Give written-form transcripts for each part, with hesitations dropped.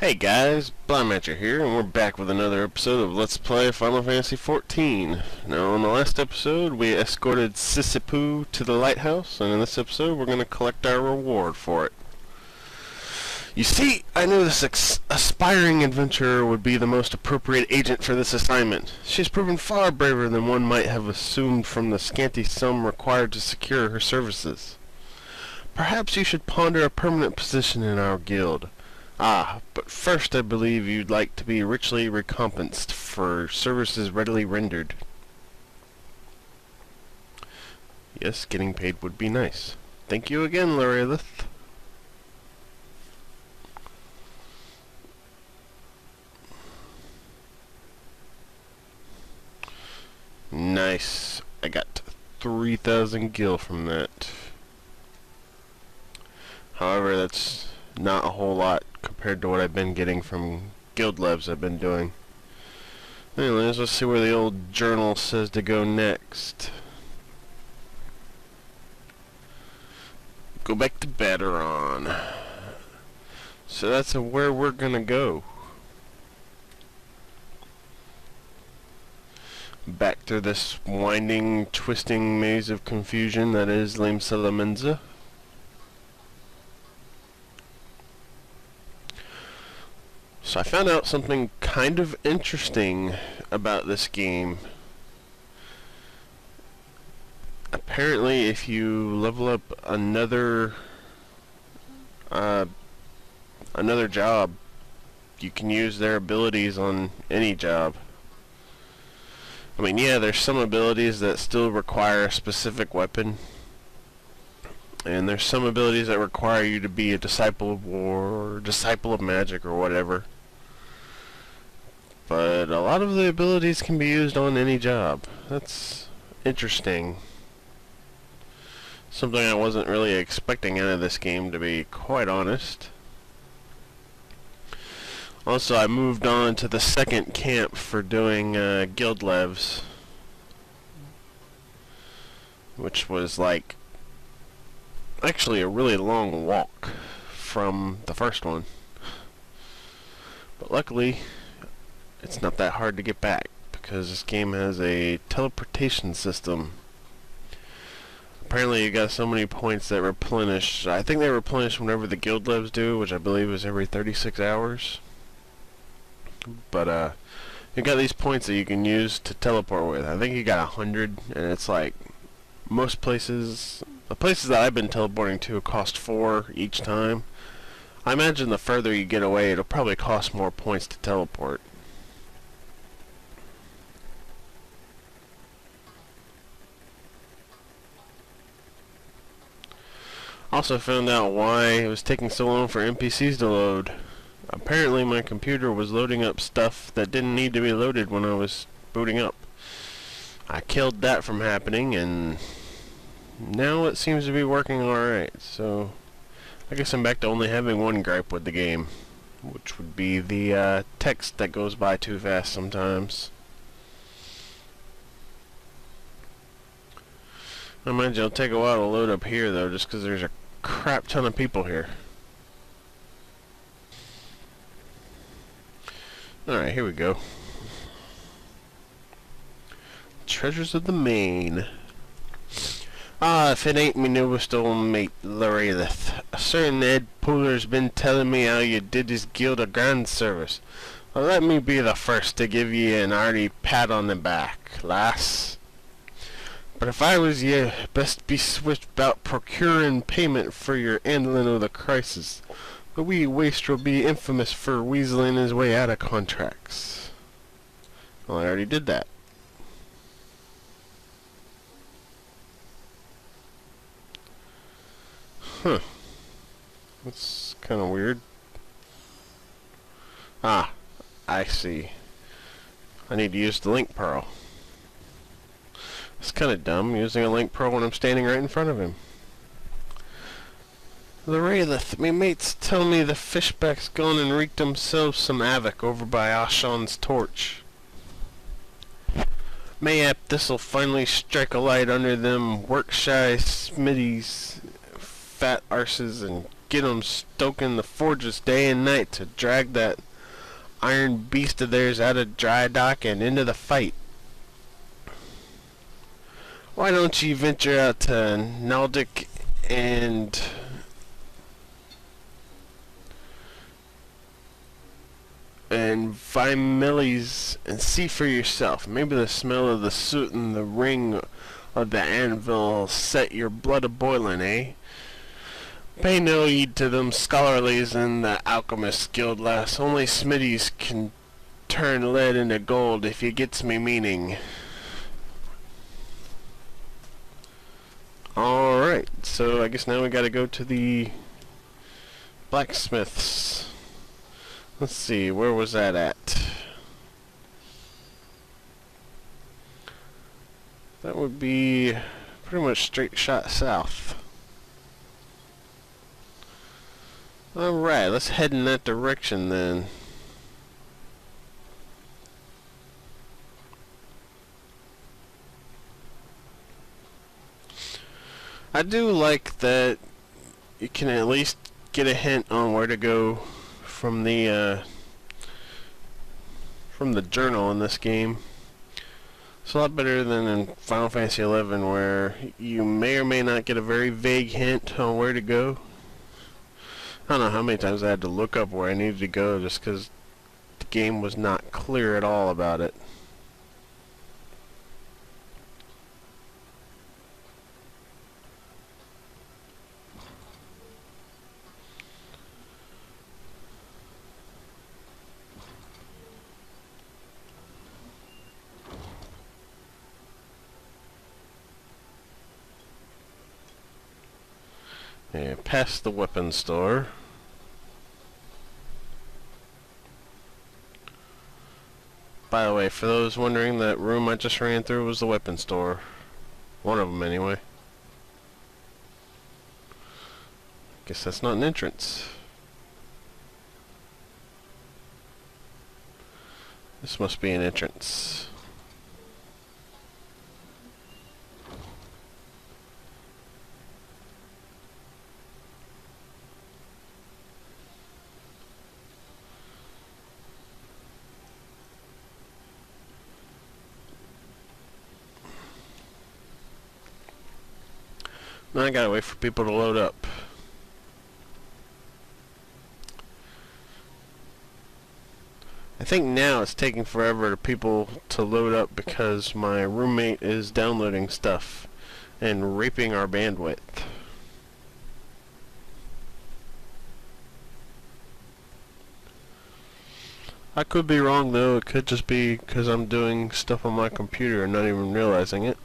Hey guys, Blind here, and we're back with another episode of Let's Play Final Fantasy XIV. Now, in the last episode, we escorted Sissipu to the lighthouse, and in this episode, we're going to collect our reward for it. You see, I knew this aspiring adventurer would be the most appropriate agent for this assignment. She's proven far braver than one might have assumed from the scanty sum required to secure her services. Perhaps you should ponder a permanent position in our guild. But first I believe you'd like to be richly recompensed for services readily rendered. Yes, getting paid would be nice. Thank you again, Lorelith. Nice. I got 3,000 gil from that. However, that's not a whole lot compared to what I've been getting from guild labs I've been doing. Anyways, let's see where the old journal says to go next. Go back to Baritone. So that's where we're gonna go. Back through this winding, twisting maze of confusion that is Lame Salamenza. So I found out something kind of interesting about this game. Apparently, if you level up another job, you can use their abilities on any job. I mean, yeah, there's some abilities that still require a specific weapon, and there's some abilities that require you to be a disciple of war or disciple of magic or whatever. But a lot of the abilities can be used on any job. That's interesting. Something I wasn't really expecting out of this game, to be quite honest. Also, I moved on to the second camp for doing guild levs, which was like actually a really long walk from the first one. But luckily, it's not that hard to get back, because this game has a teleportation system. Apparently you got so many points that replenish. I think they replenish whenever the guild levs do, which I believe is every 36 hours. But you got these points that you can use to teleport with. I think you got 100, and it's like most places, the places that I've been teleporting to cost 4 each time. I imagine the further you get away, it'll probably cost more points to teleport. Also found out why it was taking so long for NPCs to load. Apparently my computer was loading up stuff that didn't need to be loaded when I was booting up. I killed that from happening, and now it seems to be working alright. So I guess I'm back to only having one gripe with the game, which would be the text that goes by too fast sometimes. I imagine it'll take a while to load up here though, just because there's a crap ton of people here. Alright, here we go. Treasures of the Main. If it ain't me newest old mate, Lorelith. A certain Ed Pooler's been telling me how you did his guild a grand service. Well, let me be the first to give ye an hearty pat on the back, lass. But if I was ye, best be swift about procuring payment for your handling of the crisis. The wee wastrel be infamous for weaseling his way out of contracts. Well, I already did that. Huh. That's kind of weird. I see. I need to use the link pearl. It's kind of dumb using a link pearl when I'm standing right in front of him. Lorelith, me mates tell me the fishback's gone and wreaked themselves some havoc over by Ashan's torch. Mayhap this'll finally strike a light under them work-shy smitties, fat arses, and get 'em stoking the forges day and night to drag that iron beast of theirs out of dry dock and into the fight. Why don't you venture out to Naldic and Vimillies and see for yourself? Maybe the smell of the soot and the ring of the anvil set your blood a-boiling, eh? Pay no heed to them scholarlies and the alchemist guild, lass. Only smithies can turn lead into gold, if you gets me meaning. Alright, so I guess now we gotta go to the blacksmiths. Let's see, where was that at? That would be pretty much straight shot south. Alright, let's head in that direction then. I do like that you can at least get a hint on where to go from the journal in this game. It's a lot better than in Final Fantasy XI, where you may or may not get a very vague hint on where to go. I don't know how many times I had to look up where I needed to go just because the game was not clear at all about it. Yeah, past the weapon store. By the way, for those wondering, that room I just ran through was the weapon store. One of them, anyway. Guess that's not an entrance. This must be an entrance. Now I gotta wait for people to load up. I think now it's taking forever for people to load up because my roommate is downloading stuff and raping our bandwidth. I could be wrong though, it could just be because I'm doing stuff on my computer and not even realizing it.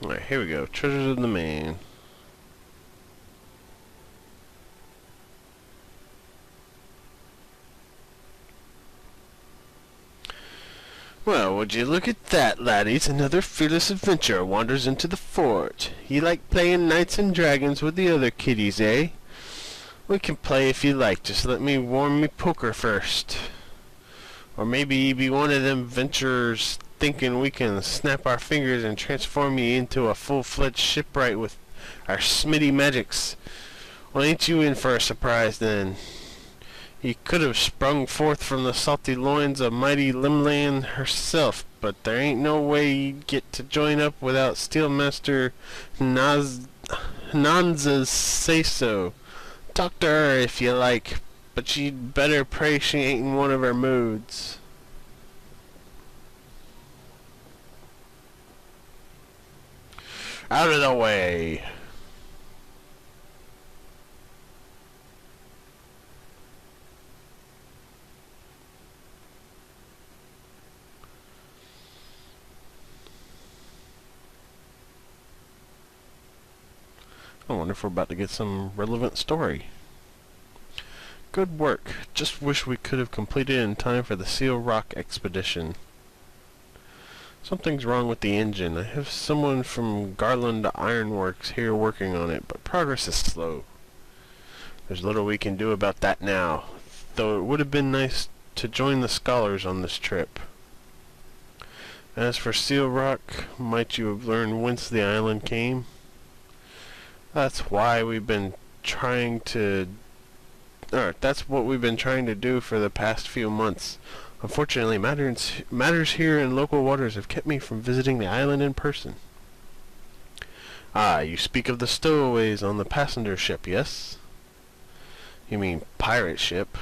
Alright, here we go. Treasures of the Main. Well, would you look at that, laddies? Another fearless adventurer wanders into the fort. You like playing knights and dragons with the other kiddies, eh? We can play if you like, just let me warm me poker first. Or maybe you be one of them venturers thinking we can snap our fingers and transform you into a full-fledged shipwright with our smithy magics. Well, ain't you in for a surprise then? He could have sprung forth from the salty loins of mighty Limland herself, but there ain't no way you'd get to join up without Steelmaster Nanza's say-so. Talk to her if you like, but you'd better pray she ain't in one of her moods. Out of the way. I wonder if we're about to get some relevant story. Good work. Just wish we could have completed in time for the Seal Rock expedition. Something's wrong with the engine. I have someone from Garland Ironworks here working on it, but progress is slow. There's little we can do about that now, though it would have been nice to join the scholars on this trip. As for Seal Rock, might you have learned whence the island came? That's why we've been trying to... that's what we've been trying to do for the past few months. Unfortunately, matters here in local waters have kept me from visiting the island in person. Ah, you speak of the stowaways on the passenger ship, yes? You mean pirate ship.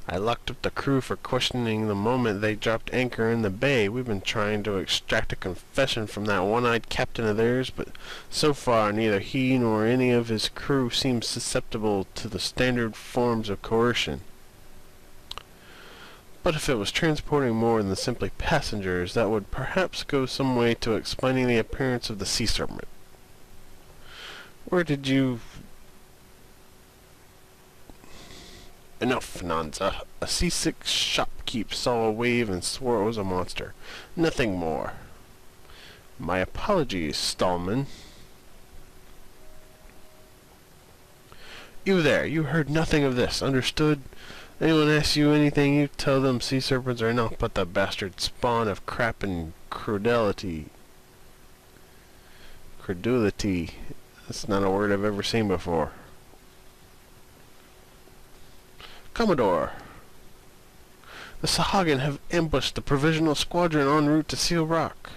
I locked up the crew for questioning the moment they dropped anchor in the bay. We've been trying to extract a confession from that one-eyed captain of theirs, but so far neither he nor any of his crew seems susceptible to the standard forms of coercion. But if it was transporting more than simply passengers, that would perhaps go some way to explaining the appearance of the sea serpent. Where did you... Enough, Nanza. A seasick shopkeep saw a wave and swore it was a monster. Nothing more. My apologies, Stallman. You there, you heard nothing of this, understood? Anyone asks you anything, you tell them sea serpents are not but the bastard spawn of crap and credulity. Credulity. That's not a word I've ever seen before. Commodore, the Sahagin have ambushed the provisional squadron en route to Seal Rock.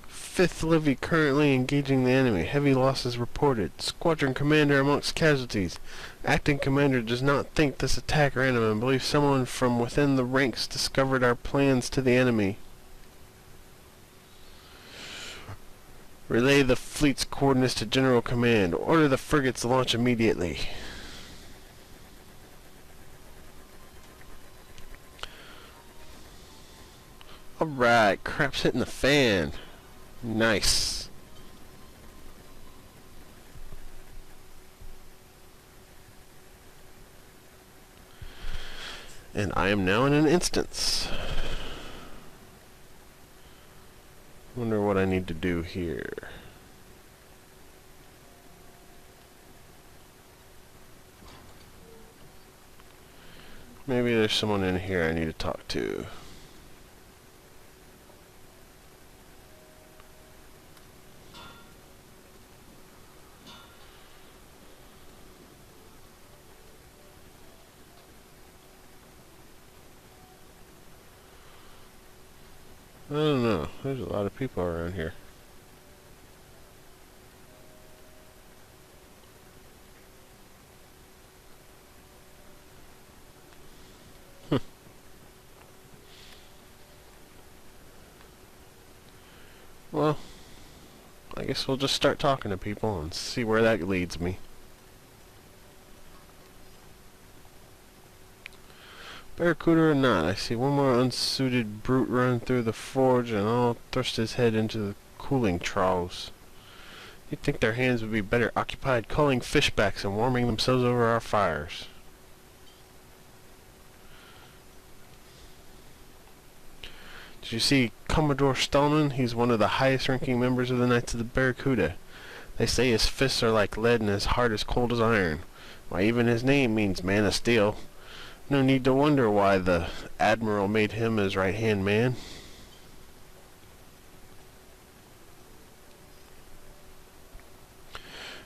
5th Levy currently engaging the enemy. Heavy losses reported. Squadron commander amongst casualties. Acting commander does not think this attack random and believes someone from within the ranks discovered our plans to the enemy. Relay the fleet's coordinates to General Command. Order the frigates to launch immediately. Alright, crap's hitting the fan. Nice. And I am now in an instance. Wonder what I need to do here. Maybe there's someone in here I need to talk to. I don't know. There's a lot of people around here. Well, I guess we'll just start talking to people and see where that leads me. Barracuda or not, I see one more unsuited brute run through the forge and I'll thrust his head into the cooling troughs. You'd think their hands would be better occupied culling fishbacks and warming themselves over our fires. Did you see Commodore Stallman? He's one of the highest ranking members of the Knights of the Barracuda. They say his fists are like lead and his heart as cold as iron. Why, even his name means man of steel. No need to wonder why the Admiral made him his right-hand man.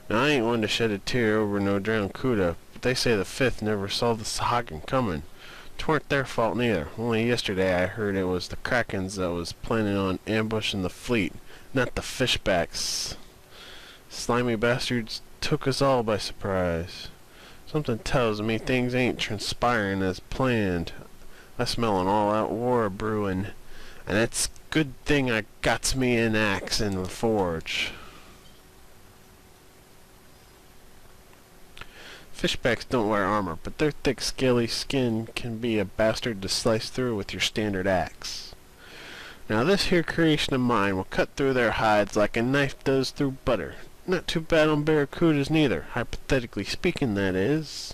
Now, I ain't one to shed a tear over no drowned Cuda, but they say the 5th never saw the Sahagin coming. 'Tweren't their fault neither. Only yesterday I heard it was the Krakens that was planning on ambushing the fleet, not the fishbacks. Slimy bastards took us all by surprise. Something tells me things ain't transpiring as planned. I smell an all-out war brewing, and it's a good thing I got me an axe in the forge. Fishbacks don't wear armor, but their thick, scaly skin can be a bastard to slice through with your standard axe. Now this here creation of mine will cut through their hides like a knife does through butter. Not too bad on barracudas neither, hypothetically speaking, that is.